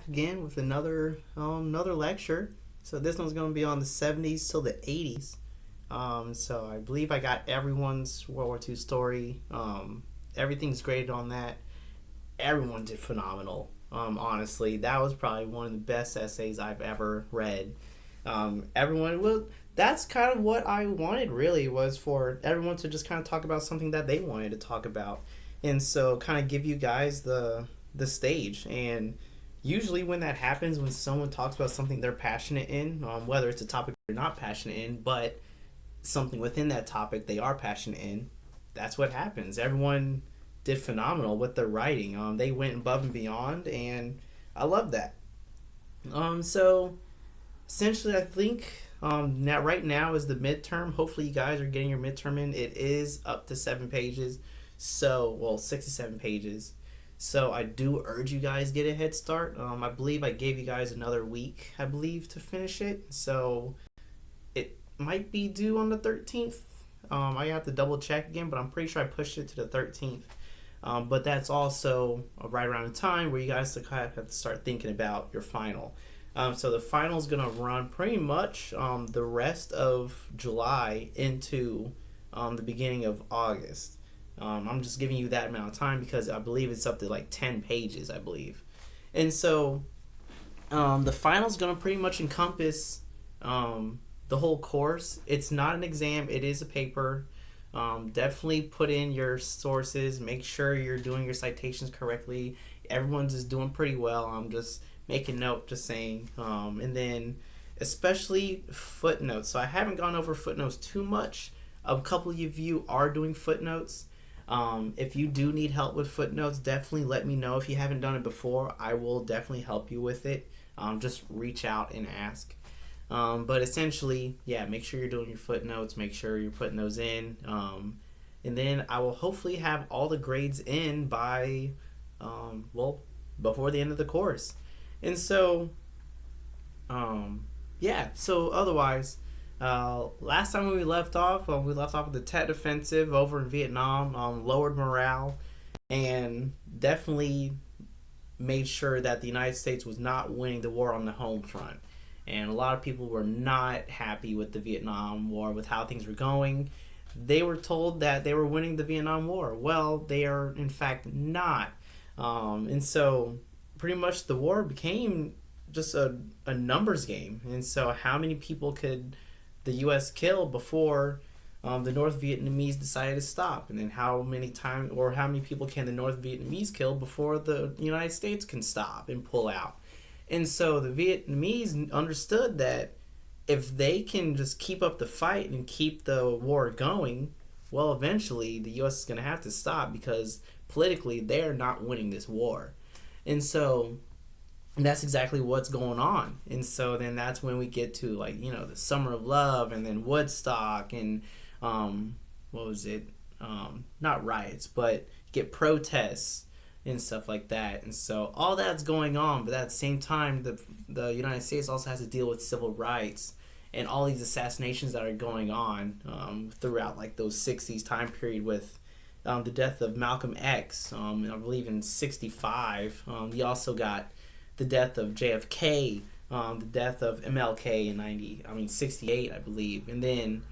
again with another lecture. So this one's going to be on the 70s till the 80s. So I believe I got everyone's World War II story. Everything's graded on that. Everyone did phenomenal. Honestly, that was probably one of the best essays I've ever read. Everyone, well, that's kind of what I wanted. Really, was for everyone to just kind of talk about something that they wanted to talk about, and so kind of give you guys the stage. And usually, when that happens, when someone talks about something they're passionate in, whether it's a topic they're not passionate in, but something within that topic they are passionate in, that's what happens. Everyone did phenomenal with their writing. They went above and beyond, and I love that. So essentially, I think now right now is the midterm. Hopefully, you guys are getting your midterm in. It is up to 7 pages, so well 67 pages. So I do urge you guys get a head start. I believe I gave you guys another week, I believe, to finish it. So it might be due on the 13th. I have to double check again, but I'm pretty sure I pushed it to the 13th. But that's also right around the time where you guys have to start thinking about your final. So the final is going to run pretty much the rest of July into the beginning of August. I'm just giving you that amount of time because I believe it's up to like 10 pages, I believe. And so the final is going to pretty much encompass the whole course. It's not an exam, it is a paper. Definitely put in your sources, make sure you're doing your citations correctly. Everyone's just doing pretty well. I'm just making note, just saying. And then especially footnotes. So I haven't gone over footnotes too much. A couple of you are doing footnotes. If you do need help with footnotes, definitely let me know. If you haven't done it before, I will definitely help you with it. Just reach out and ask. But essentially, yeah, make sure you're doing your footnotes, make sure you're putting those in. And then I will hopefully have all the grades in by, before the end of the course. And so, yeah, so otherwise, last time when we left off with the Tet Offensive over in Vietnam, lowered morale, and definitely made sure that the United States was not winning the war on the home front. And a lot of people were not happy with the Vietnam War, with how things were going. They were told that they were winning the Vietnam War. Well, they are in fact not. And so pretty much the war became just a numbers game. And so how many people could the U.S. kill before the North Vietnamese decided to stop? And then how many people can the North Vietnamese kill before the United States can stop and pull out? And so the Vietnamese understood that if they can just keep up the fight and keep the war going, well, eventually the U.S. is going to have to stop because politically they're not winning this war. And so that's exactly what's going on. And so then that's when we get to, like, the Summer of Love and then Woodstock and what was it? Not riots, but get protests and stuff like that. And so all that's going on, but at the same time, the United States also has to deal with civil rights and all these assassinations that are going on throughout, like, those 60s time period with the death of Malcolm X, I believe in 65. You also got the death of JFK, the death of MLK in 68, I believe. And then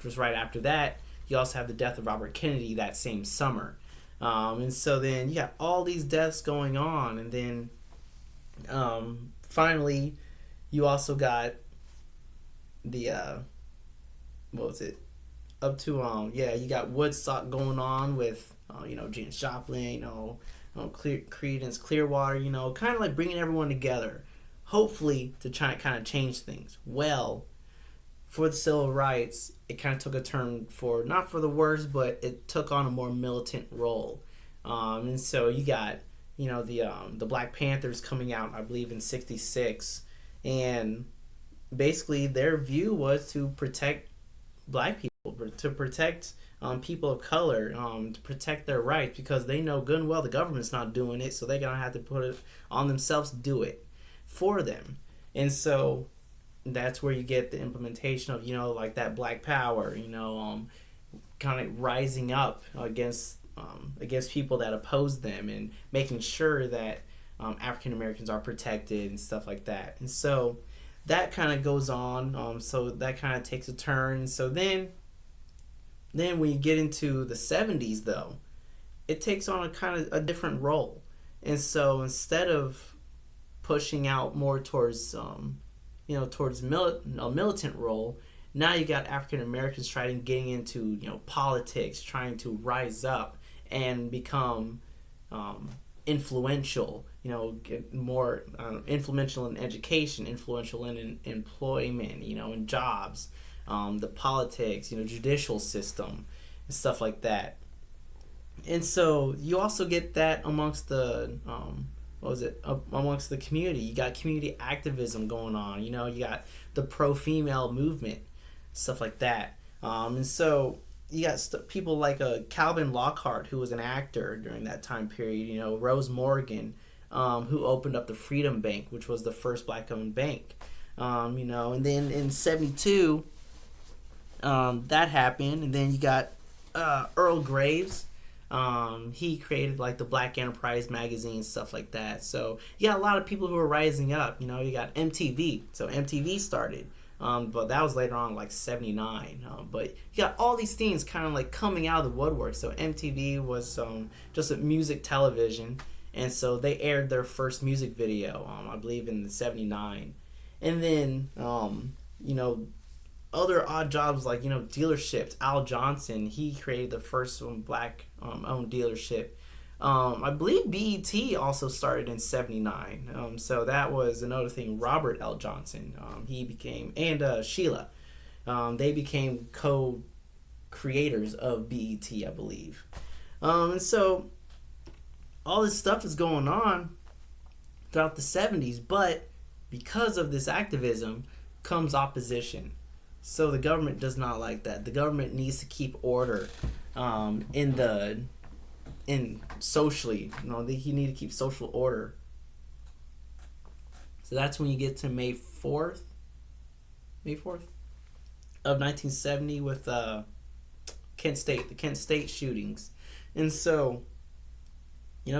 just right after that, you also have the death of Robert Kennedy that same summer. And so then you got all these deaths going on, and then finally you also got the what was it? Up to you got Woodstock going on with Janis Joplin, Creedence Clearwater, kind of like bringing everyone together, hopefully to try and kind of change things. Well, for the civil rights, it kind of took a turn for, not for the worse, but it took on a more militant role. And so you got, the Black Panthers coming out, I believe, in 66. And basically their view was to protect black people, to protect people of color, to protect their rights, because they know good and well the government's not doing it, so they're going to have to put it on themselves to do it for them. And so that's where you get the implementation of, like that Black Power, kind of rising up against people that oppose them, and making sure that African Americans are protected and stuff like that. And so that kind of goes on. So that kind of takes a turn. So then when you get into the 70s, though, it takes on a kind of a different role. And so instead of pushing out more towards towards a militant role, now you got African Americans trying getting into politics, trying to rise up and become influential. Get more influential in education, influential in employment, in jobs, the politics, judicial system, and stuff like that. And so you also get that amongst the amongst the community. You got community activism going on. You got the pro-female movement, stuff like that. And so you got people like Calvin Lockhart, who was an actor during that time period. Rose Morgan, who opened up the Freedom Bank, which was the first black-owned bank. And then in '72, that happened, and then you got Earl Graves. He created like the Black Enterprise magazine, stuff like that. So you got a lot of people who are rising up. You got MTV. So MTV started, but that was later on, like '79. But you got all these things kind of like coming out of the woodwork. So MTV was just a music television, and so they aired their first music video, I believe in '79, and then other odd jobs like dealerships. Al Johnson, he created the first black owned dealership. I believe BET also started in '79. So that was another thing. Robert L. Johnson, he became, and Sheila, they became co-creators of BET, I believe. And so all this stuff is going on throughout the '70s, but because of this activism comes opposition. So the government does not like that. The government needs to keep order in socially. You need to keep social order. So that's when you get to May 4th of 1970 with Kent State, the Kent State shootings. And so,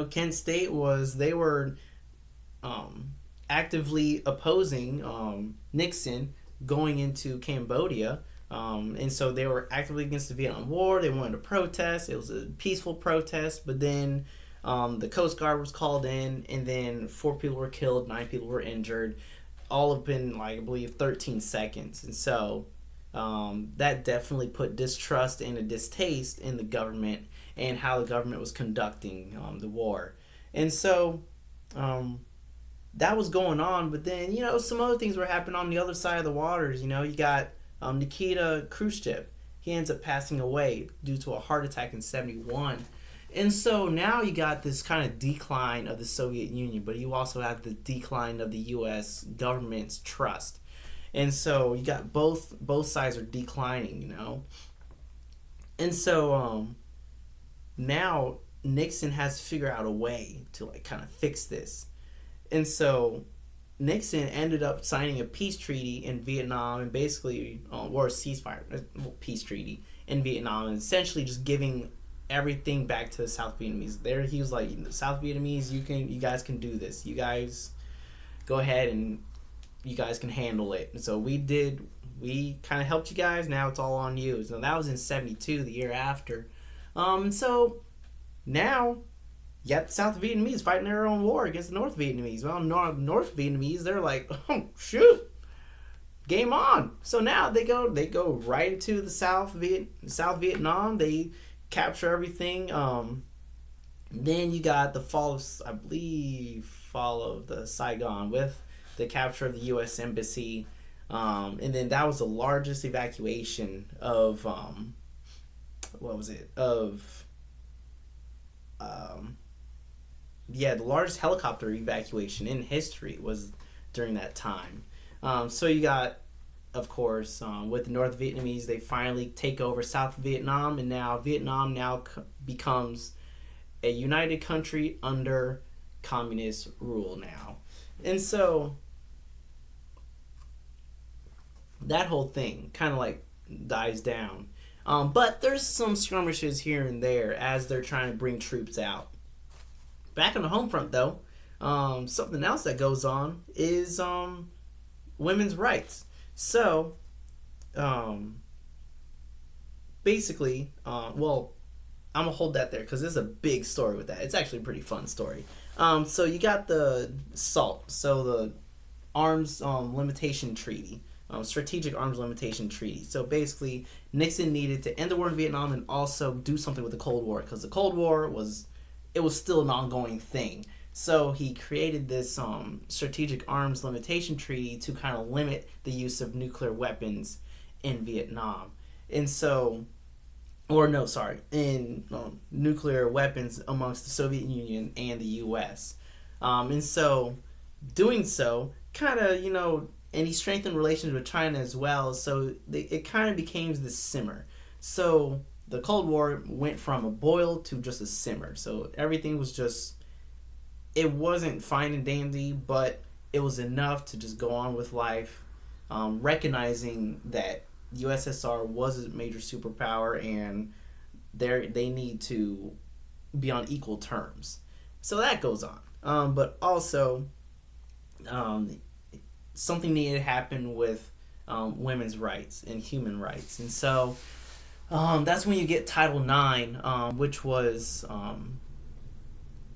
Kent State they were actively opposing Nixon going into Cambodia, and so they were actively against the Vietnam War. They wanted to protest. It was a peaceful protest, but then the Coast Guard was called in, and then 4 people were killed, 9 people were injured, all within I believe 13 seconds. And so that definitely put distrust and a distaste in the government and how the government was conducting the war. And so that was going on, but then some other things were happening on the other side of the waters. You got Nikita Khrushchev. He ends up passing away due to a heart attack in '71, and so now you got this kind of decline of the Soviet Union, but you also have the decline of the U.S. government's trust, and so you got both sides are declining. And so now Nixon has to figure out a way to kind of fix this. And so Nixon ended up signing a peace treaty in Vietnam, and basically, or a ceasefire, peace treaty in Vietnam, and essentially just giving everything back to the South Vietnamese. There, he was like, the South Vietnamese, you guys can do this. You guys go ahead and you guys can handle it. And so we kind of helped you guys. Now it's all on you. So that was in '72, the year after. And so now you got the South Vietnamese fighting their own war against the North Vietnamese. Well, North Vietnamese, they're like, oh, shoot, game on. So now they go right into the South Vietnam. They capture everything. Then you got the fall of the Saigon with the capture of the U.S. Embassy. And then that was the largest evacuation of, the largest helicopter evacuation in history was during that time. So you got, of course, with the North Vietnamese, they finally take over South Vietnam, and now Vietnam becomes a united country under communist rule now. And so that whole thing kind of like dies down. But there's some skirmishes here and there as they're trying to bring troops out. Back on the home front, though, Something else that goes on is women's rights. So, um, basically, well, I'm gonna hold that there because there's a big story with that. It's actually a pretty fun story. So you got the SALT, so the Arms Limitation Treaty, Strategic Arms Limitation Treaty. So basically, Nixon needed to end the war in Vietnam and also do something with the Cold War because the Cold War was still an ongoing thing. So he created this Strategic Arms Limitation Treaty to kind of limit the use of nuclear weapons in Vietnam, and so or no, sorry, in nuclear weapons amongst the Soviet Union and the U.S. And so, doing so, kind of, and he strengthened relations with China as well. So it kind of became this simmer. So the Cold War went from a boil to just a simmer. So everything was just, it wasn't fine and dandy, but it was enough to just go on with life, recognizing that USSR was a major superpower and they need to be on equal terms. So that goes on. But also, something needed to happen with women's rights and human rights. And so that's when you get Title IX, which was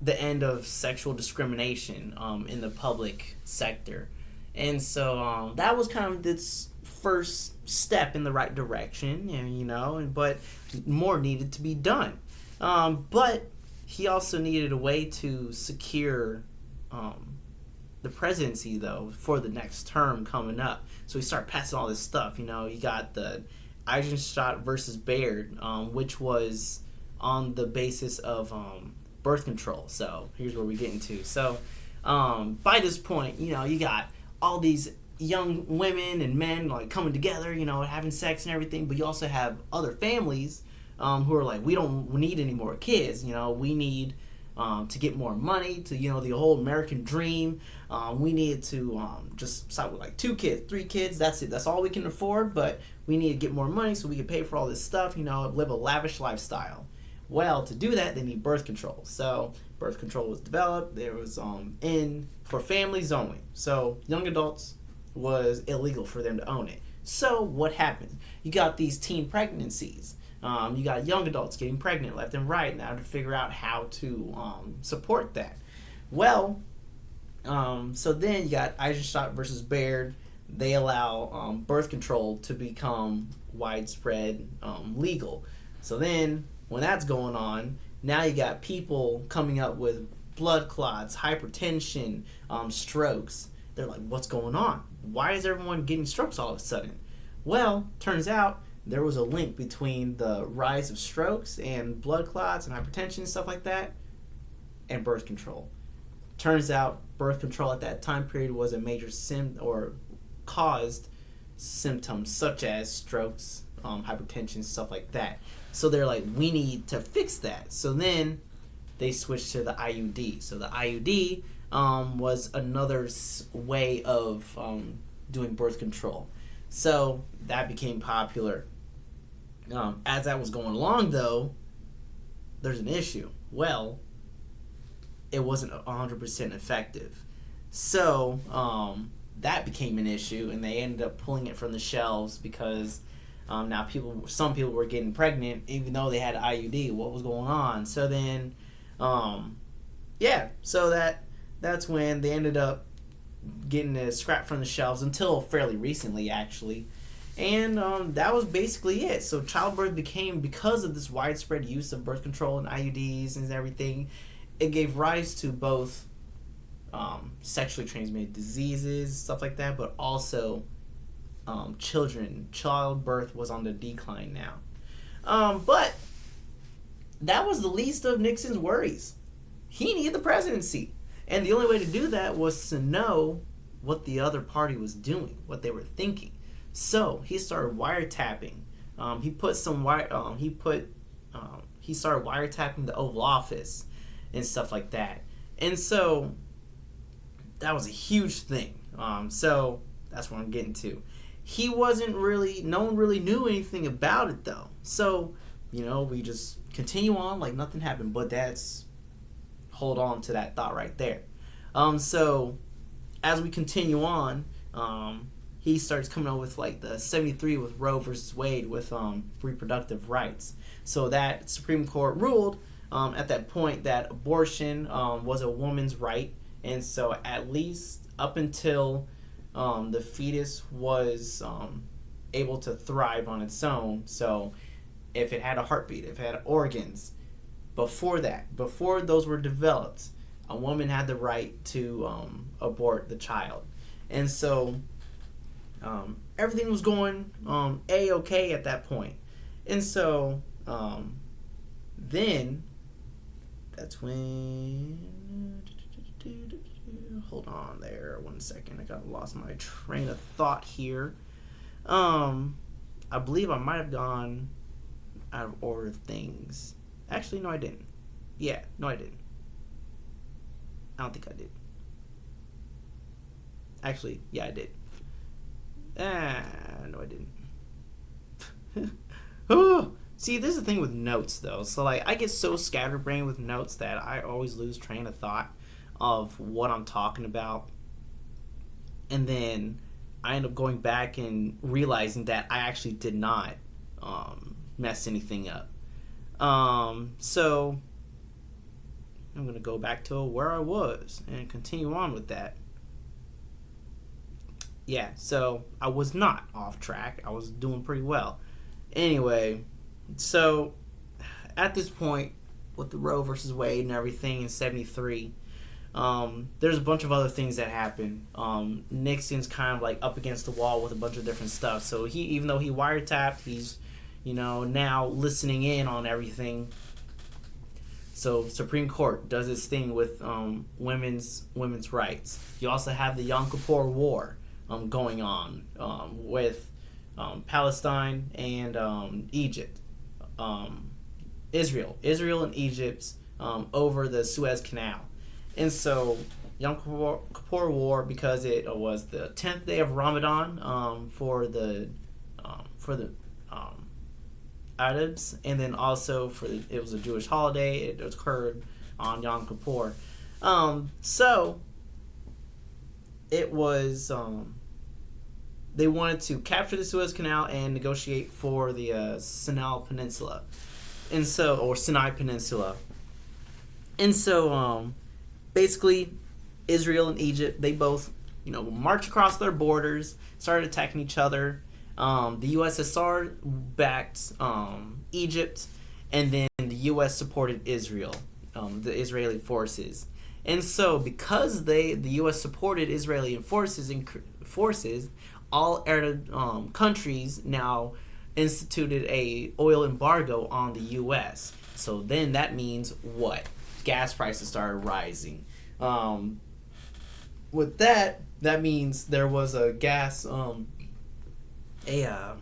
the end of sexual discrimination in the public sector. And so that was kind of this first step in the right direction, but more needed to be done. But he also needed a way to secure the presidency, though, for the next term coming up. So he started passing all this stuff. You got the Eisenstadt versus Baird, which was on the basis of birth control. So here's where we get into. So by this point, you got all these young women and men like coming together, having sex and everything, but you also have other families who are like, we don't need any more kids, we need to get more money to, the whole American dream. We need to just start with like 2 kids, 3 kids, that's it, that's all we can afford, but we need to get more money so we can pay for all this stuff, live a lavish lifestyle. Well, to do that, they need birth control. So birth control was developed. There was for families only. So young adults was illegal for them to own it. So what happened? You got these teen pregnancies. You got young adults getting pregnant left and right. Now to figure out how to support that. Well, so then you got Eisenstadt versus Baird. They allow birth control to become widespread legal. So then when that's going on, now you got people coming up with blood clots, hypertension, strokes. They're like, what's going on? Why is everyone getting strokes all of a sudden? Well, turns out there was a link between the rise of strokes and blood clots and hypertension and stuff like that and birth control. Turns out birth control at that time period was a major caused symptoms such as strokes, hypertension, stuff like that. So they're like, we need to fix that. So then they switched to the IUD. So the IUD was another way of doing birth control. So that became popular. As that was going along, though, there's an issue. Well, it wasn't 100% effective. So that became an issue, and they ended up pulling it from the shelves because now some people were getting pregnant even though they had IUD. What was going on? So then, so that's when they ended up getting it scrapped from the shelves until fairly recently, actually. And that was basically it. So childbirth became, because of this widespread use of birth control and IUDs and everything, it gave rise to both sexually transmitted diseases, stuff like that, but also childbirth was on the decline now. But that was the least of Nixon's worries. He needed the presidency. And the only way to do that was to know what the other party was doing, what they were thinking. So he started wiretapping. He started wiretapping the Oval Office and stuff like that. And so that was a huge thing. So that's what I'm getting to. No one really knew anything about it though. So, we just continue on like nothing happened. But hold on to that thought right there. So as we continue on, he starts coming up with like the 73 with Roe versus Wade with reproductive rights. So that Supreme Court ruled at that point that abortion was a woman's right, and so at least up until the fetus was able to thrive on its own. So if it had a heartbeat, if it had organs, before those were developed, a woman had the right to abort the child. And so everything was going A-okay at that point. And so then that's when, hold on there 1 second, I got lost my train of thought here. I believe I might have gone out of order of things. Actually, no, I didn't. Yeah, no, I didn't. I don't think I did. Actually, yeah, I did. No, I didn't. Oh, see, this is the thing with notes, though. So, like, I get so scatterbrained with notes that I always lose train of thought of what I'm talking about. And then I end up going back and realizing that I actually did not mess anything up. So I'm going to go back to where I was and continue on with that. Yeah, so I was not off track. I was doing pretty well. Anyway, so at this point with the Roe versus Wade and everything in 73, there's a bunch of other things that happen. Nixon's kind of like up against the wall with a bunch of different stuff. So he, even though he wiretapped, he's, now listening in on everything. So Supreme Court does its thing with women's rights. You also have the Yom Kippur War going on with Palestine and Egypt, Israel and Egypt over the Suez Canal. And so Yom Kippur War, because it was the 10th day of Ramadan for the Arabs, and then also it was a Jewish holiday. It occurred on Yom Kippur. So it was they wanted to capture the Suez Canal and negotiate for the Sinai Peninsula, or Sinai Peninsula. And so basically, Israel and Egypt, they both march across their borders, started attacking each other. The USSR backed Egypt, and then the US supported Israel, the Israeli forces. And so because the US supported Israeli forces, all Arab countries now instituted a oil embargo on the US. So then that means what? Gas prices started rising. With that means there was a gas a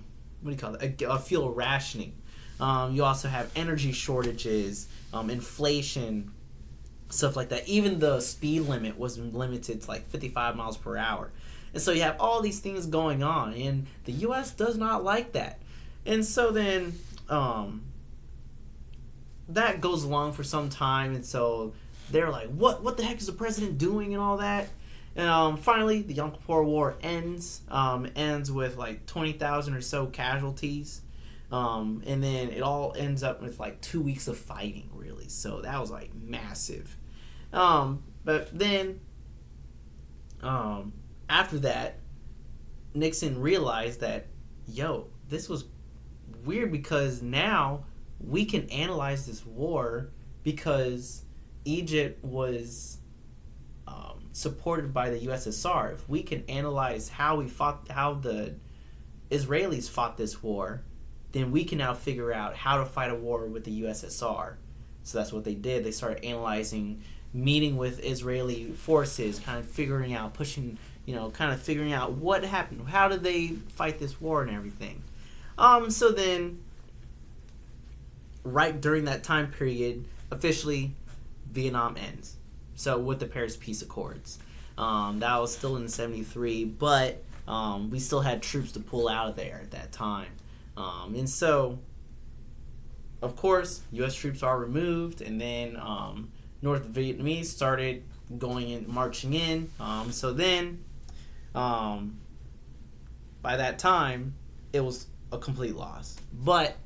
fuel rationing. You also have energy shortages, inflation, stuff like that. Even the speed limit was limited to like 55 miles per hour. And so you have all these things going on, and the U.S. does not like that. And so then that goes along for some time, and so they're like, what the heck is the president doing and all that? And finally, the Yom Kippur War ends with like 20,000 or so casualties. And then it all ends up with like 2 weeks of fighting, really. So that was like massive. But then after that, Nixon realized that, this was weird, because now we can analyze this war because Egypt was supported by the USSR. If we can analyze how the Israelis fought this war, then we can now figure out how to fight a war with the USSR. So that's what they did. They started analyzing, meeting with Israeli forces, kind of figuring out, figuring out what happened. How did they fight this war and everything? So then, right during that time period, officially, Vietnam ends. So with the Paris Peace Accords. That was still in 73, but we still had troops to pull out of there at that time. And so, of course, U.S. troops are removed, and then North Vietnamese started going in, marching in. So then, by that time, it was a complete loss. But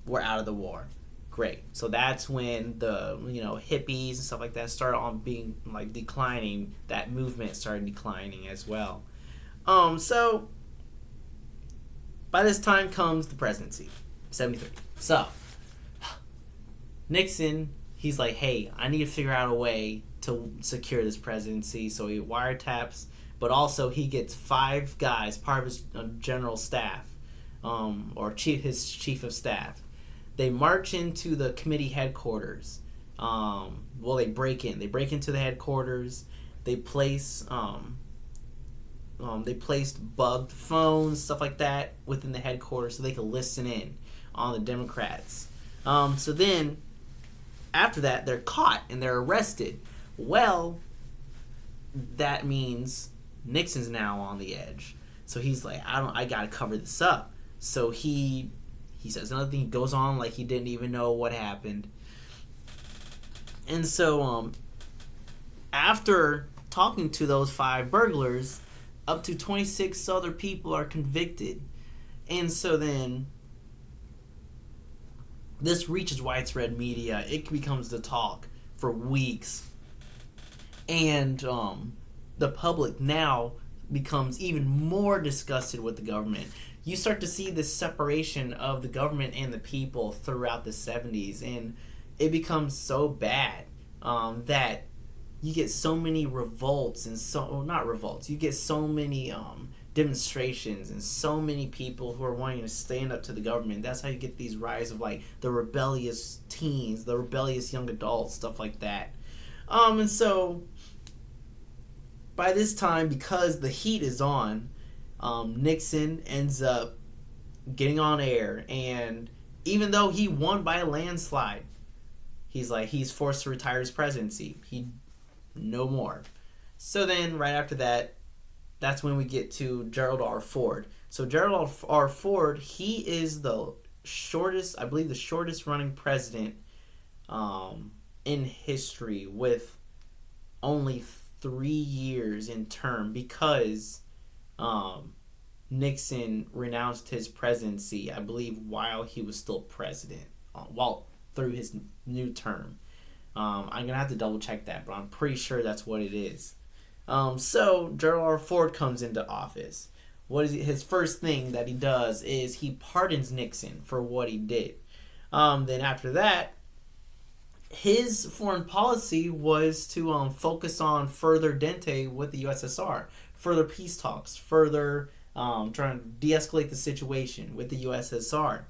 we're out of the war. Great. So that's when the hippies and stuff like that started on being like declining. That movement started declining as well. So by this time comes the presidency, 73. So Nixon, he's like, hey, I need to figure out a way to secure this presidency. So he wiretaps, but also he gets 5 guys, part of his general staff, or his chief of staff. They march into the committee headquarters. They break in. They break into the headquarters. They placed bugged phones, stuff like that, within the headquarters so they could listen in on the Democrats. So then, after that, they're caught and they're arrested. Well, that means Nixon's now on the edge. So he's like, I gotta cover this up. So he says another thing. He goes on like he didn't even know what happened. And so, after talking to those 5 burglars, up to 26 other people are convicted. And so then, this reaches widespread media. It becomes the talk for weeks. And the public now becomes even more disgusted with the government. You start to see this separation of the government and the people throughout the 70s, and it becomes so bad that you get so many revolts and you get so many demonstrations and so many people who are wanting to stand up to the government. That's how you get these rise of like the rebellious teens, the rebellious young adults, stuff like that. And so by this time, because the heat is on, Nixon ends up getting on air, and even though he won by a landslide, he's forced to retire his presidency. No more. So then, right after that, that's when we get to Gerald R. Ford. So Gerald R. Ford, he is the shortest running president in history, with only 3 years in term, because Nixon renounced his presidency, I believe, while he was still president, through his new term. I'm going to have to double check that, but I'm pretty sure that's what it is. So Gerald R. Ford comes into office. His first thing that he does is he pardons Nixon for what he did. Then after that, his foreign policy was to focus on further Dente with the USSR, further peace talks, further trying to de-escalate the situation with the USSR.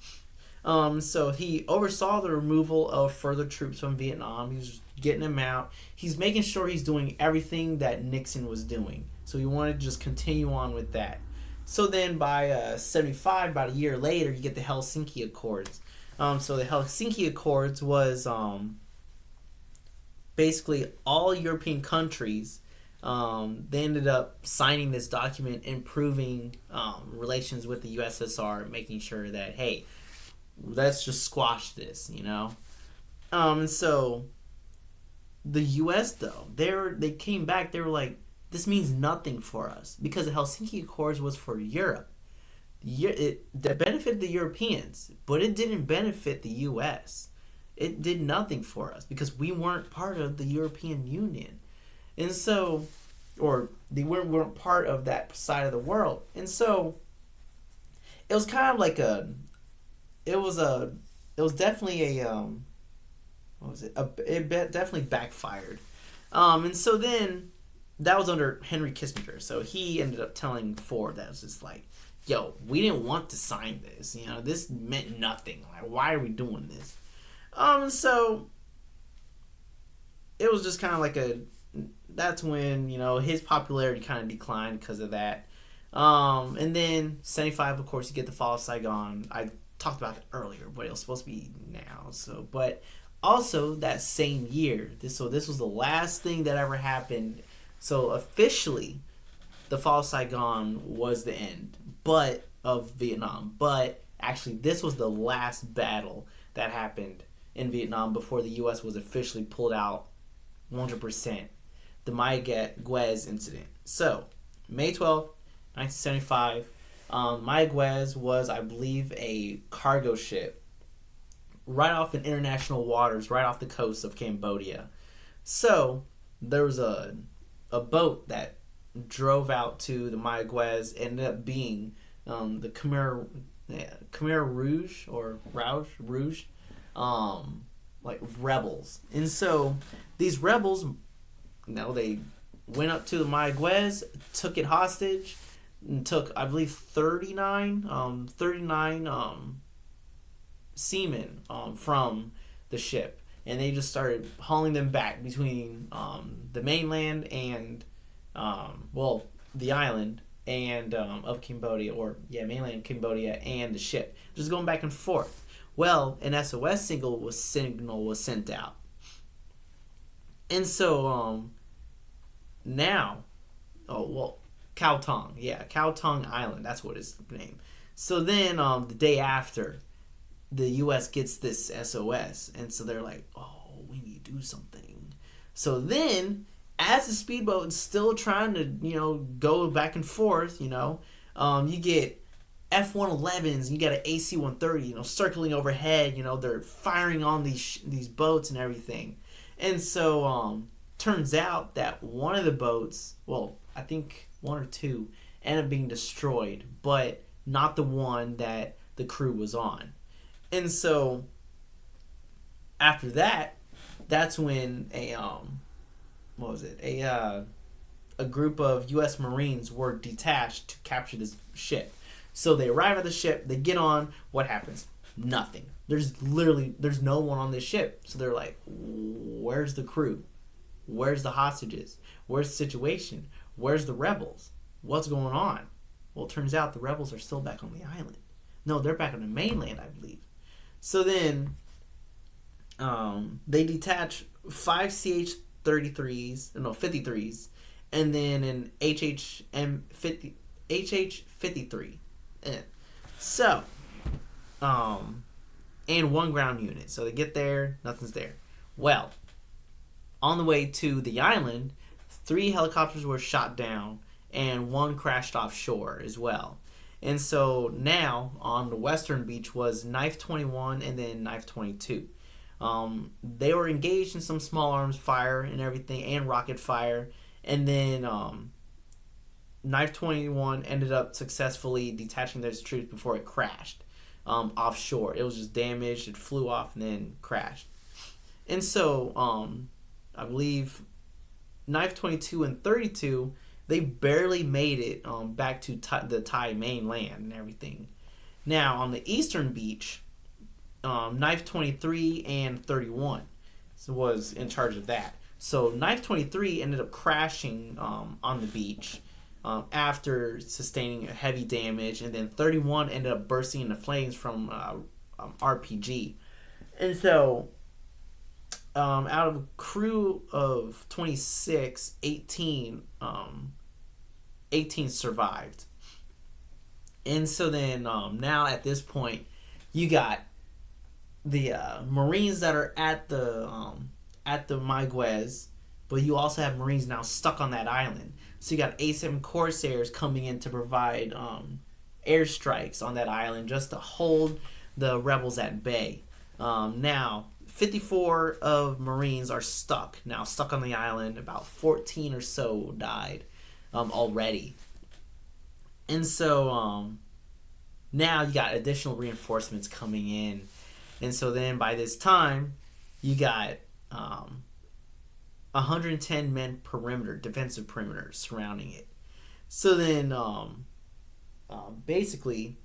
So he oversaw the removal of further troops from Vietnam. He was getting them out. He's making sure he's doing everything that Nixon was doing. So he wanted to just continue on with that. So then by 75, about a year later, you get the Helsinki Accords. So the Helsinki Accords was basically all European countries. They ended up signing this document, improving relations with the USSR, making sure that, hey, let's just squash this, And so the U.S., though, they came back. They were like, this means nothing for us, because the Helsinki Accords was for Europe. It benefited the Europeans, but it didn't benefit the U.S. It did nothing for us because we weren't part of the European Union. And so, or they weren't part of that side of the world. And so it was kind of like it was definitely it definitely backfired. And so then that was under Henry Kissinger. So he ended up telling Ford that it was just like, yo, we didn't want to sign this. This meant nothing. Like, why are we doing this? So it was just kind of like that's when, his popularity kind of declined because of that. And then 75, of course, you get the fall of Saigon. I talked about that earlier, but it was supposed to be now. So, but also that same year, this was the last thing that ever happened. So officially, the fall of Saigon was the end, of Vietnam. But actually, this was the last battle that happened in Vietnam before the U.S. was officially pulled out 100%. the Mayaguez incident. So, May 12th, 1975, Mayaguez was, I believe, a cargo ship right off in international waters, right off the coast of Cambodia. So, there was a boat that drove out to the Mayaguez, ended up being the Khmer Rouge or Rouge, like rebels. And so these rebels, they went up to the Mayaguez, took it hostage, and took, I believe, 39 seamen from the ship, and they just started hauling them back between the mainland and the island and of Cambodia, mainland Cambodia, and the ship, just going back and forth. Well, an SOS signal was sent out, and so now, Koh Tong Island, that's what it's named. So then, the day after, the U.S. gets this SOS, and so they're like, "Oh, we need to do something." So then, as the speedboat is still trying to, go back and forth, you get F-111s, you got an AC-130, circling overhead, they're firing on these boats and everything. And so, turns out that one of the boats, I think one or two, ended up being destroyed, but not the one that the crew was on. And so, after that, that's when a group of U.S. Marines were detached to capture this ship. So they arrive at the ship, they get on. What happens? Nothing. There's no one on this ship. So they're like, where's the crew? Where's the hostages? Where's the situation? Where's the rebels? What's going on? Well, it turns out the rebels are still back on the island. No, they're back on the mainland, I believe. So then they detach 5 CH-53s, and then an HH-53. So, and one ground unit. So they get there, nothing's there. Well, on the way to the island, 3 helicopters were shot down, and 1 crashed offshore as well. And so now on the western beach was Knife 21 and then Knife 22. They were engaged in some small arms fire and everything, and rocket fire. And then Knife 21 ended up successfully detaching their troops before it crashed offshore. It was just damaged. It flew off and then crashed. And so I believe Knife 22 and 32, they barely made it back to the Thai mainland and everything. Now, on the eastern beach, Knife 23 and 31 was in charge of that. So Knife 23 ended up crashing on the beach after sustaining heavy damage, and then 31 ended up bursting into flames from RPG. And so out of a crew of 26, 18 survived. And so then now at this point, you got the Marines that are at the Mayaguez, but you also have Marines now stuck on that island. So you got A-7 Corsairs coming in to provide airstrikes on that island just to hold the rebels at bay. Now, 54 of Marines are stuck on the island. About 14 or so died already. And so now you got additional reinforcements coming in. And so then by this time, you got 110 men defensive perimeter surrounding it. So then basically,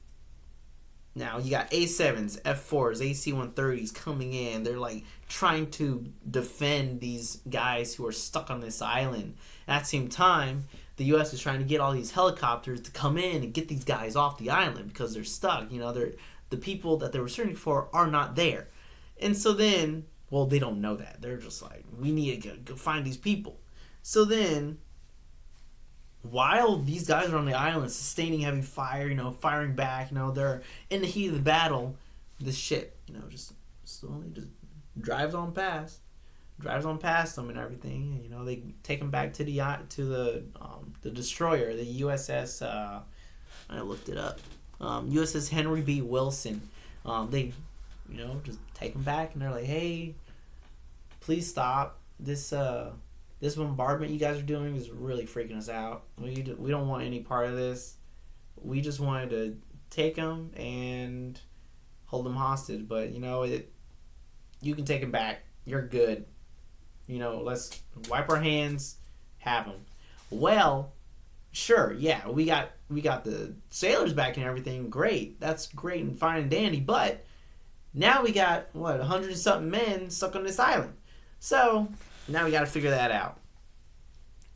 now you got A7s, F4s, AC-130s coming in. They're like trying to defend these guys who are stuck on this island. At the same time, the U.S. is trying to get all these helicopters to come in and get these guys off the island because they're stuck. The people that they were searching for are not there. And so then, they don't know that. They're just like, we need to go find these people. So then, while these guys are on the island sustaining heavy fire, firing back, they're in the heat of the battle, this ship, just slowly just drives on past. drives on past them and everything. You know, they take them back to the destroyer, the USS. I looked it up. USS Henry B. Wilson. They, just take them back, and they're like, "Hey, please stop this bombardment you guys are doing is really freaking us out. We don't want any part of this. We just wanted to take them and hold them hostage, but you can take them back. You're good. Let's wipe our hands, have them." Well, sure, yeah, we got the sailors back and everything. Great, that's great and fine and dandy. But now we got 100 and something men stuck on this island. So now we got to figure that out.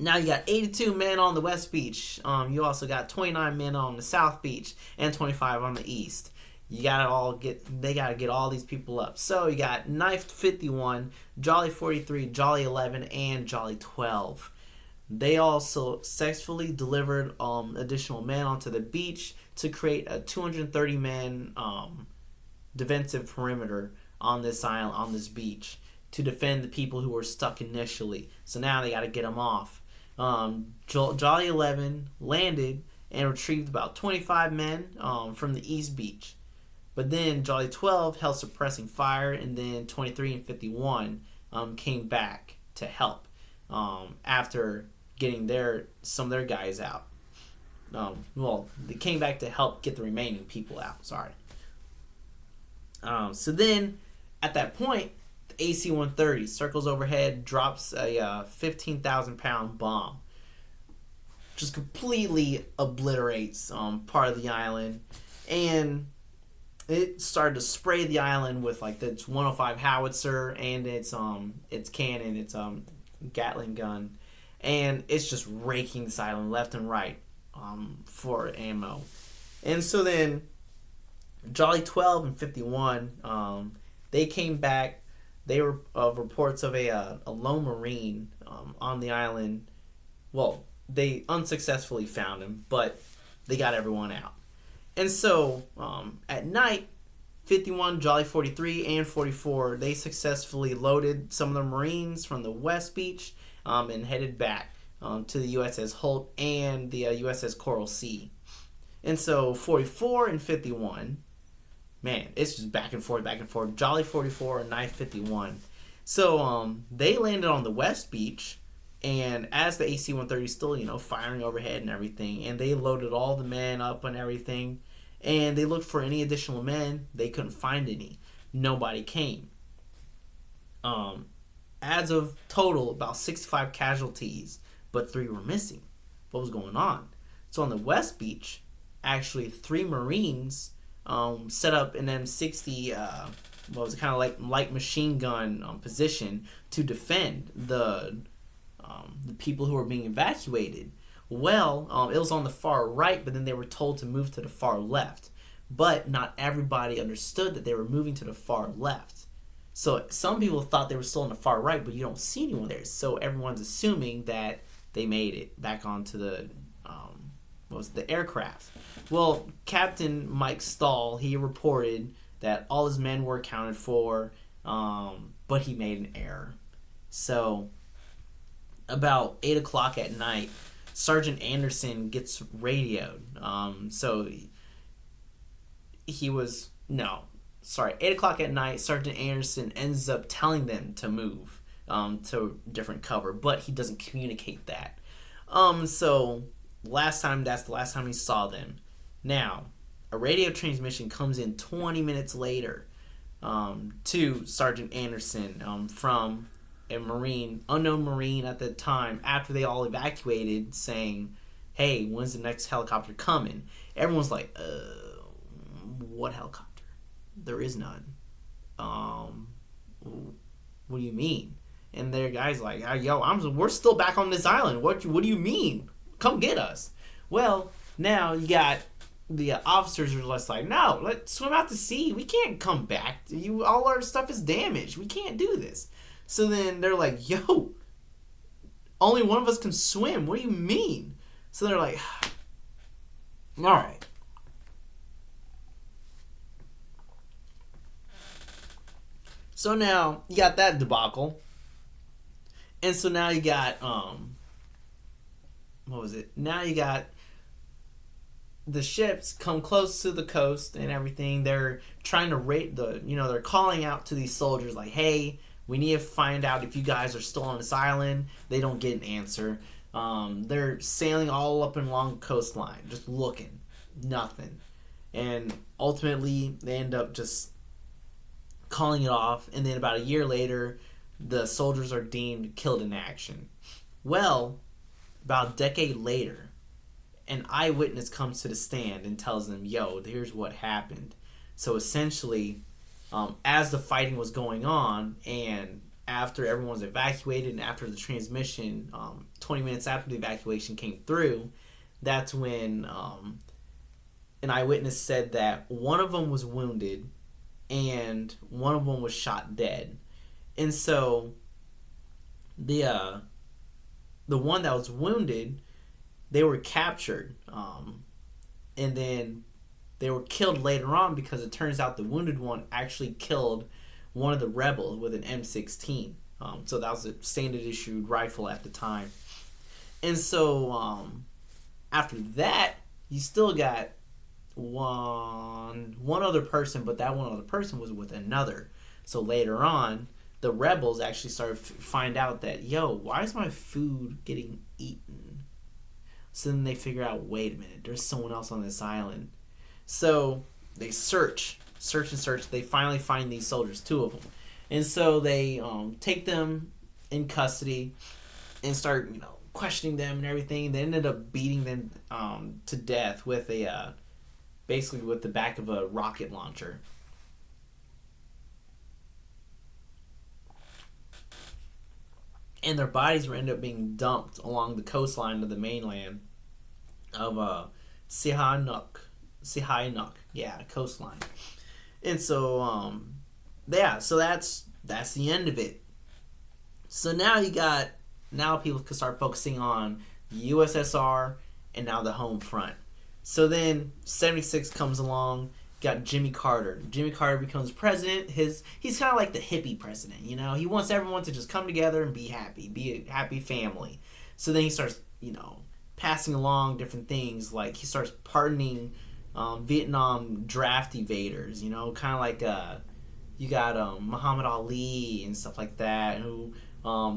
Now you got 82 men on the west beach. You also got 29 men on the south beach and 25 on the east. They gotta get all these people up. So you got Knife 51, Jolly 43, Jolly 11, and Jolly 12. They also successfully delivered additional men onto the beach to create a 230-man defensive perimeter on this island, on this beach, to defend the people who were stuck initially. So now they got to get them off. Jolly 11 landed and retrieved about 25 men from the east beach. But then Jolly 12 held suppressing fire, and then 23 and 51 came back to help after getting some of their guys out. They came back to help get the remaining people out. Sorry. So then, at that point, the AC-130 circles overhead, drops a 15,000-pound bomb. Just completely obliterates part of the island. And it started to spray the island with its 105 howitzer and its cannon, its Gatling gun. And it's just raking this island left and right for ammo. And so then Jolly 12 and 51, they came back. They were reports of a lone Marine on the island. Well, they unsuccessfully found him, but they got everyone out. And so at night, 51, Jolly 43, and 44, they successfully loaded some of the Marines from the West Beach and headed back to the USS Holt and the USS Coral Sea. And so 44 and 51, man, it's just back and forth. Jolly 44 and Knife 51. So they landed on the West Beach, and as the AC-130 is still, firing overhead and everything, and they loaded all the men up and everything, and they looked for any additional men. They couldn't find any. Nobody came. As of total, about 65 casualties, but 3 were missing. What was going on? So on the West Beach, actually 3 Marines set up an M60, kind of like light machine gun position to defend the people who were being evacuated. Well, it was on the far right, but then they were told to move to the far left. But not everybody understood that they were moving to the far left. So some people thought they were still on the far right, but you don't see anyone there. So everyone's assuming that they made it back onto the the aircraft. Well, Captain Mike Stahl, he reported that all his men were accounted for, but he made an error. So about 8 o'clock at night, Sergeant Anderson gets radioed. 8 o'clock at night, Sergeant Anderson ends up telling them to move to different cover, but he doesn't communicate that. So that's the last time he saw them. Now, a radio transmission comes in 20 minutes later to Sergeant Anderson from a unknown Marine at the time, after they all evacuated, saying, "Hey, when's the next helicopter coming?" Everyone's like, what helicopter? There is none. What do you mean? And their guy's like, we're still back on this island. What do you mean? Come get us. Well, now you got the officers are just like, no, let's swim out to sea. We can't come back. All our stuff is damaged. We can't do this. So then they're like, only one of us can swim. What do you mean? So they're like, all right. So now you got that debacle. And so now you got what was it? Now you got the ships come close to the coast and everything. They're trying to rate they're calling out to these soldiers like, hey, we need to find out if you guys are still on this island. They don't get an answer. They're sailing all up and along the coastline, just looking, nothing. And ultimately, they end up just calling it off. And then about a year later, the soldiers are deemed killed in action. Well, about a decade later, an eyewitness comes to the stand and tells them, yo, here's what happened. So essentially, as the fighting was going on and after everyone was evacuated and after the transmission, 20 minutes after the evacuation came through, that's when an eyewitness said that one of them was wounded and one of them was shot dead. And so the one that was wounded, they were captured, and then they were killed later on because it turns out the wounded one actually killed one of the rebels with an M16. So that was a standard issued rifle at the time. And so after that, you still got one other person, but that one other person was with another. So later on, the rebels actually started find out that, yo, why is my food getting eaten? So then they figure out, wait a minute, there's someone else on this island. So they search. They finally find these soldiers, two of them. And so they take them in custody and start, questioning them and everything. They ended up beating them to death with basically with the back of a rocket launcher. And their bodies were ended up being dumped along the coastline of the mainland of Sihanouk, coastline. And so so that's the end of it. So now people can start focusing on the USSR and now the home front. So then 76 comes along, got Jimmy Carter. Jimmy Carter becomes president. He's kind of like the hippie president, He wants everyone to just come together and be happy, be a happy family. So then he starts, passing along different things, like he starts pardoning Vietnam draft evaders, kind of like you got Muhammad Ali and stuff like that, who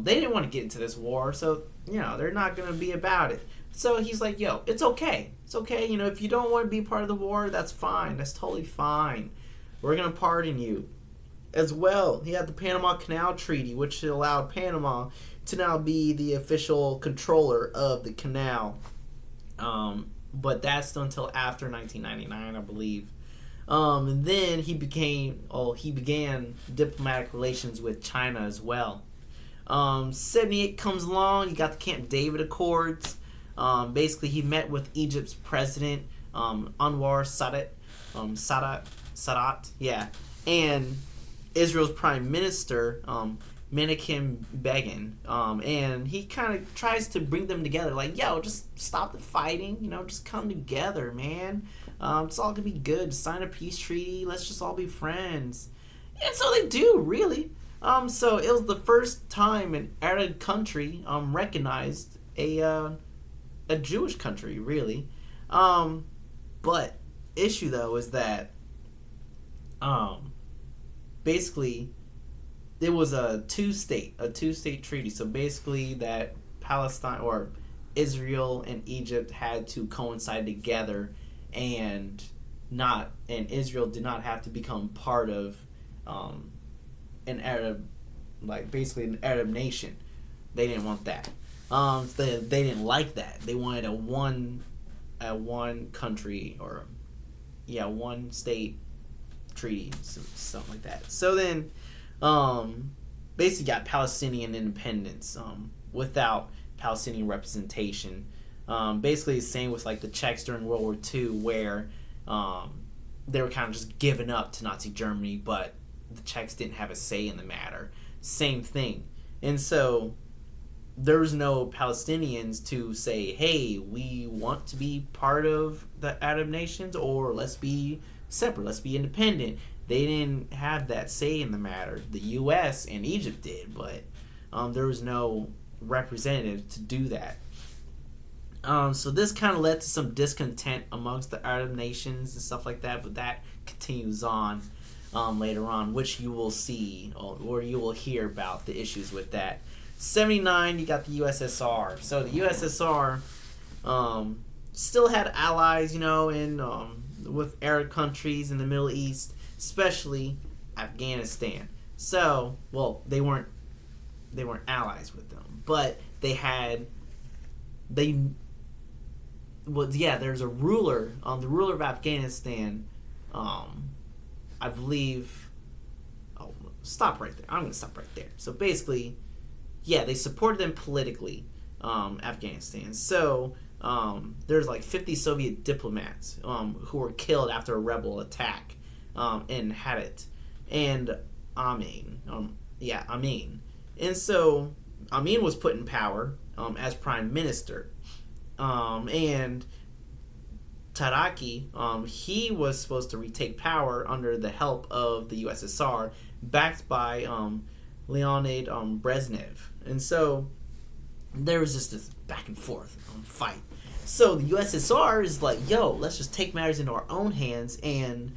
they didn't want to get into this war, so they're not gonna be about it. So he's like, yo, it's okay, if you don't want to be part of the war, that's fine, that's totally fine. We're gonna pardon you. As well, he had the Panama Canal Treaty, which allowed Panama to now be the official controller of the canal. But that's until after 1999, I believe. And then he began diplomatic relations with China as well. 78 comes along. You got the Camp David Accords. Basically, he met with Egypt's president, Anwar Sadat, yeah, and Israel's prime minister, Menachem Begin, and he kind of tries to bring them together, like, yo, just stop the fighting, just come together, man. It's all gonna be good. Sign a peace treaty. Let's just all be friends. And so they do, really. So it was the first time an Arab country recognized a Jewish country, really. But issue though is that basically there was a two-state treaty. So basically that Palestine or Israel and Egypt had to coincide together, and Israel did not have to become part of an Arab, like basically an Arab nation. They didn't want that. They didn't like that. They wanted a one country or one state treaty, something like that. So then basically got Palestinian independence without Palestinian representation. Basically the same with like the Czechs during World War II, where they were kind of just giving up to Nazi Germany, but the Czechs didn't have a say in the matter. Same thing. And so there was no Palestinians to say, hey, we want to be part of the Arab nations, or let's be separate, let's be independent. They didn't have that say in the matter. The U.S. and Egypt did, but there was no representative to do that. So this kind of led to some discontent amongst the Arab nations and stuff like that, but that continues on later on, which you will see or you will hear about the issues with that. 79, you got the USSR. So the USSR still had allies, in with Arab countries in the Middle East, especially Afghanistan. So, well, they weren't allies with them, but there's a ruler, the ruler of Afghanistan, I believe. Oh, stop right there. I'm gonna stop right there. So basically, they supported them politically, Afghanistan. So there's like 50 Soviet diplomats who were killed after a rebel attack in Hadit and Amin. Amin. And so Amin was put in power as prime minister. And Taraki, he was supposed to retake power under the help of the USSR, backed by Leonid Brezhnev. And so there was just this back and forth fight. So the USSR is like, let's just take matters into our own hands and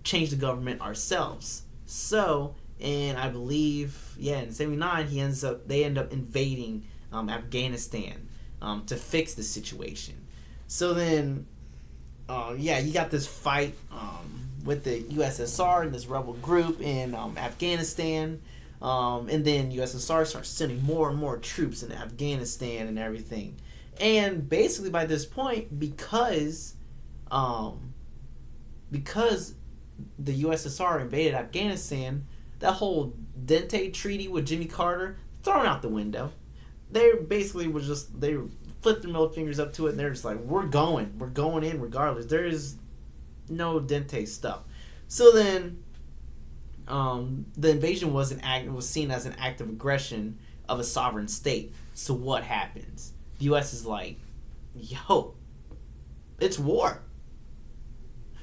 change the government ourselves. So, and I believe, in 79, they end up invading Afghanistan to fix the situation. So then, you got this fight with the USSR and this rebel group in Afghanistan. And then USSR starts sending more and more troops into Afghanistan and everything. And basically by this point, because the USSR invaded Afghanistan, that whole Dente Treaty with Jimmy Carter, thrown out the window. They basically they flipped their middle fingers up to it, and they're just like, we're going in regardless. There is no Dente stuff. So then, the invasion was seen as an act of aggression of a sovereign state. So what happens? The U.S. is like, it's war.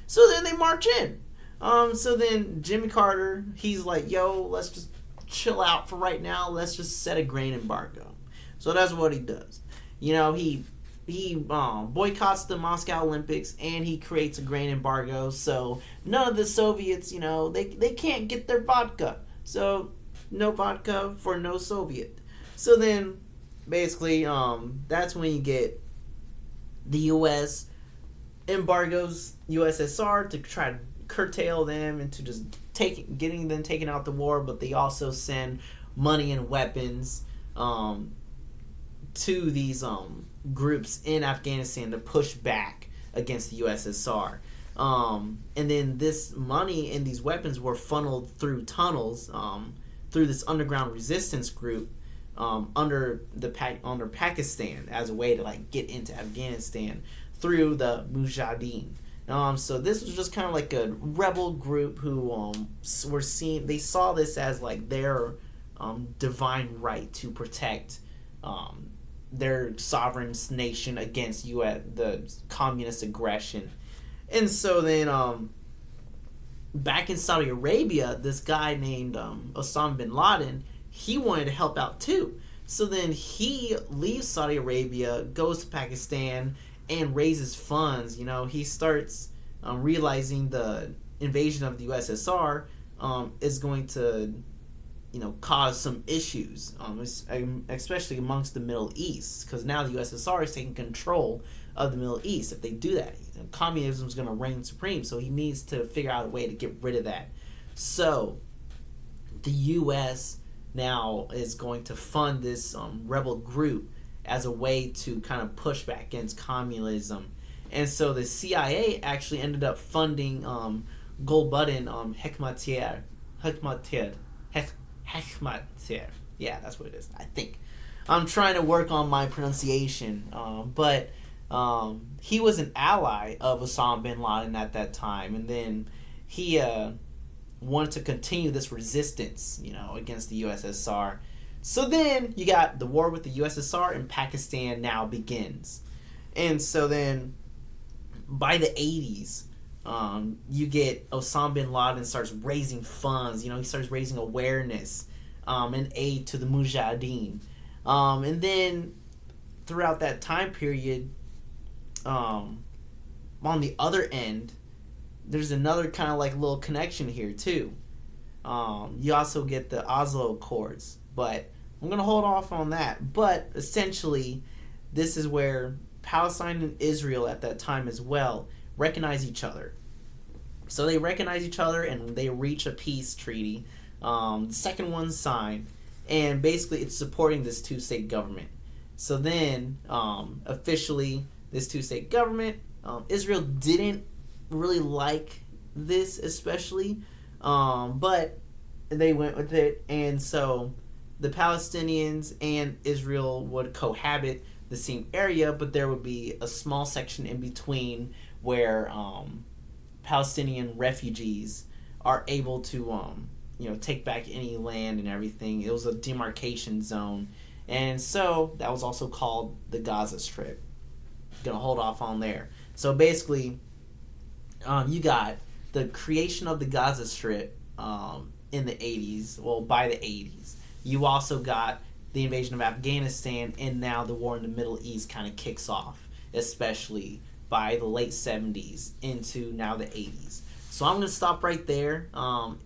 So then they march in. So then Jimmy Carter, he's like, let's just chill out for right now. Let's just set a grain embargo. So that's what he does. He boycotts the Moscow Olympics, and he creates a grain embargo. So none of the Soviets, they can't get their vodka. So no vodka for no Soviet. So then basically, that's when you get the U.S. embargoes USSR to try to curtail them and to just getting them taken out the war, but they also send money and weapons to these groups in Afghanistan to push back against the USSR. And then this money and these weapons were funneled through tunnels through this underground resistance group under Pakistan as a way to get into Afghanistan through the Mujahideen. So this was just kind of like a rebel group who they saw this as their divine right to protect their sovereign nation against the communist aggression. And so then back in Saudi Arabia, this guy named Osama bin Laden, he wanted to help out too. So then he leaves Saudi Arabia, goes to Pakistan, and raises funds. He starts realizing the invasion of the USSR is going to cause some issues, especially amongst the Middle East, because now the USSR is taking control of the Middle East. If they do that, communism is going to reign supreme, so he needs to figure out a way to get rid of that. So the U.S. now is going to fund this rebel group as a way to kind of push back against communism. And so the CIA actually ended up funding Gulbuddin Hekmatyar. Yeah, that's what it is, I think. I'm trying to work on my pronunciation. But he was an ally of Osama bin Laden at that time. And then he wanted to continue this resistance, against the USSR. So then you got the war with the USSR, and Pakistan now begins. And so then by the 80s, you get Osama bin Laden starts raising funds. He starts raising awareness in aid to the Mujahideen. And then throughout that time period, on the other end, there's another kind of like little connection here too. You also get the Oslo Accords, but I'm gonna hold off on that. But essentially, this is where Palestine and Israel at that time as well recognize each other. So they recognize each other and they reach a peace treaty. The second one's signed, and basically it's supporting this two-state government. So then, officially, this two-state government, Israel didn't really like this especially, but they went with it, and so the Palestinians and Israel would cohabit the same area, but there would be a small section in between where Palestinian refugees are able to take back any land and everything. It was a demarcation zone, and so that was also called the Gaza Strip. Gonna hold off on there. So basically, you got the creation of the Gaza Strip in the 80s, well, by the 80s. You also got the invasion of Afghanistan, and now the war in the Middle East kind of kicks off, especially by the late 70s into now the 80s. So I'm going to stop right there.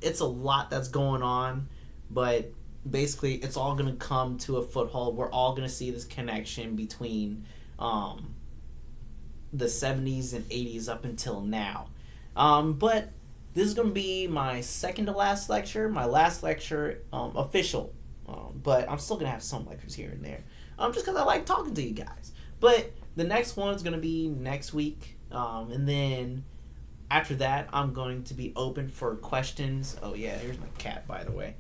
It's a lot that's going on, but basically it's all going to come to a foothold. We're all going to see this connection between the 70s and 80s up until now. But this is going to be my second to last lecture, my last lecture official. But I'm still going to have some lectures here and there, just because I like talking to you guys. But the next one is going to be next week. And then after that, I'm going to be open for questions. Oh, yeah, here's my cat, by the way.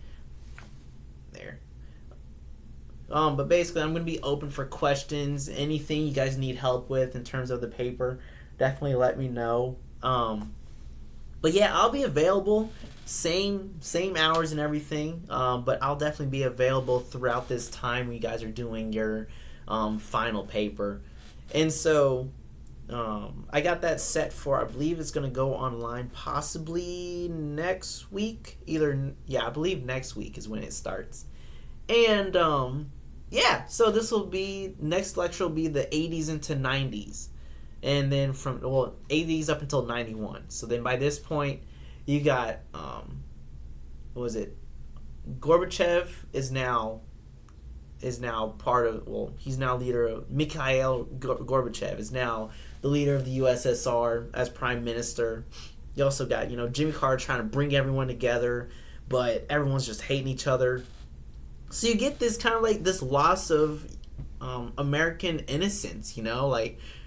There. But basically, I'm going to be open for questions. Anything you guys need help with in terms of the paper, definitely let me know. But yeah, I'll be available. Same hours and everything. But I'll definitely be available throughout this time when you guys are doing your final paper. And so I got that set for, I believe it's going to go online possibly next week. I believe next week is when it starts. And yeah, so next lecture will be the 80s into 90s. And then from 80s up until 91. So then by this point, you got what was it? Gorbachev is now part of. He's now leader of Mikhail Gorbachev is now the leader of the USSR as prime minister. You also got Jimmy Carter trying to bring everyone together, but everyone's just hating each other. So you get this kind of like this loss of American innocence,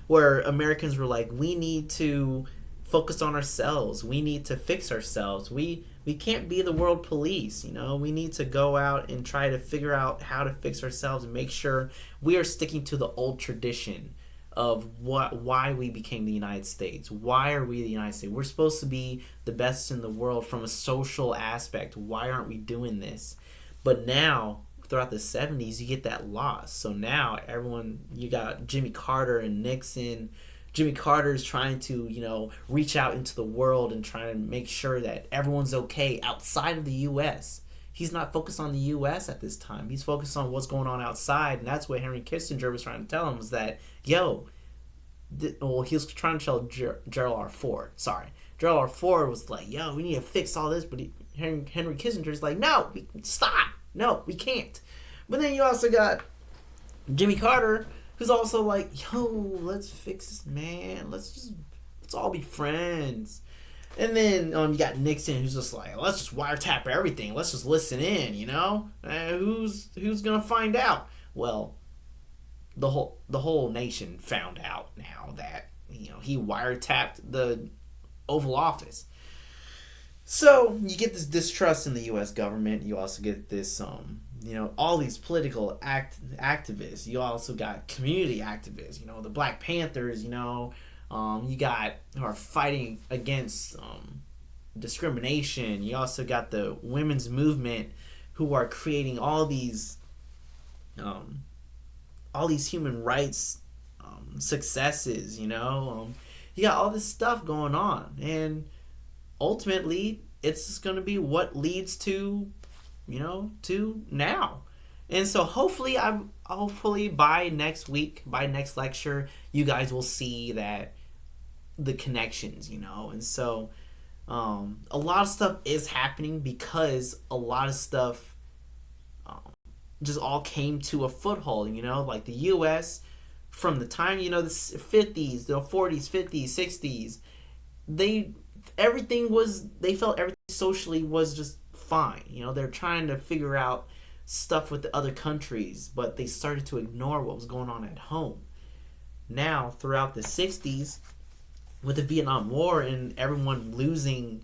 where Americans were like, we need to focus on ourselves. We need to fix ourselves. We can't be the world police, We need to go out and try to figure out how to fix ourselves and make sure we are sticking to the old tradition of why we became the United States. Why are we the United States? We're supposed to be the best in the world from a social aspect. Why aren't we doing this? But now, throughout the 70s, you get that loss. So now you got Jimmy Carter and Nixon. Jimmy Carter is trying to, reach out into the world and trying to make sure that everyone's okay outside of the U.S. He's not focused on the U.S. at this time. He's focused on what's going on outside, and that's what Henry Kissinger was trying to tell him, was that, he was trying to tell Gerald R. Ford. Sorry. Gerald R. Ford was like, we need to fix all this, but Henry Kissinger's like, no, stop. No, we can't. But then you also got Jimmy Carter, who's also like, let's fix this, man. Let's all be friends. And then you got Nixon, who's just like, let's just wiretap everything. Let's just listen in, who's gonna find out? Well, the whole nation found out now that he wiretapped the Oval Office. So you get this distrust in the U.S. government. You also get this, all these political activists. You also got community activists. The Black Panthers. You got who are fighting against discrimination. You also got the women's movement, who are creating all these human rights successes. You got all this stuff going on, and ultimately, it's just going to be what leads to to now. And so hopefully by next week, by next lecture, you guys will see that the connections, and so a lot of stuff is happening because a lot of stuff just all came to a foothold, like the US from the time, the 50s, the 40s, 50s, 60s, they they felt everything socially was just fine. They're trying to figure out stuff with the other countries, but they started to ignore what was going on at home. Now, throughout the 60s, with the Vietnam War and everyone losing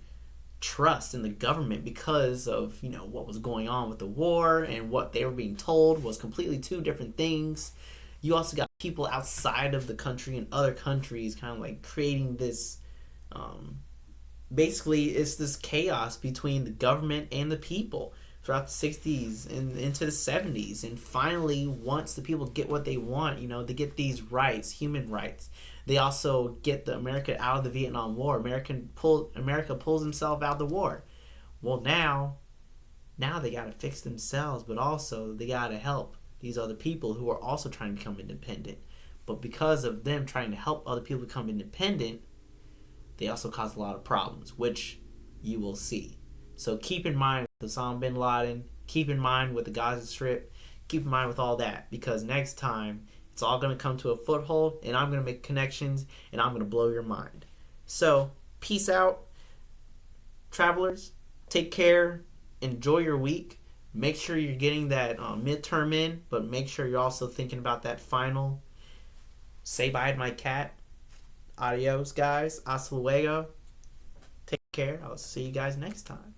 trust in the government because of what was going on with the war, and what they were being told was completely two different things. You also got people outside of the country and other countries kind of like creating this basically it's this chaos between the government and the people throughout the 60s and into the 70s. And finally, once the people get what they want, they get these rights, human rights. They also get the America out of the Vietnam War. America pulls himself out of the war. Well, now they got to fix themselves, but also they got to help these other people who are also trying to become independent. But because of them trying to help other people become independent, they also cause a lot of problems, which you will see. So keep in mind with Osama bin Laden, keep in mind with the Gaza Strip, keep in mind with all that, because next time it's all going to come to a foothold, and I'm going to make connections, and I'm going to blow your mind. So peace out, travelers. Take care. Enjoy your week. Make sure you're getting that midterm in, but make sure you're also thinking about that final. Say bye to my cat. Adios, guys. Hasta luego. Take care. I'll see you guys next time.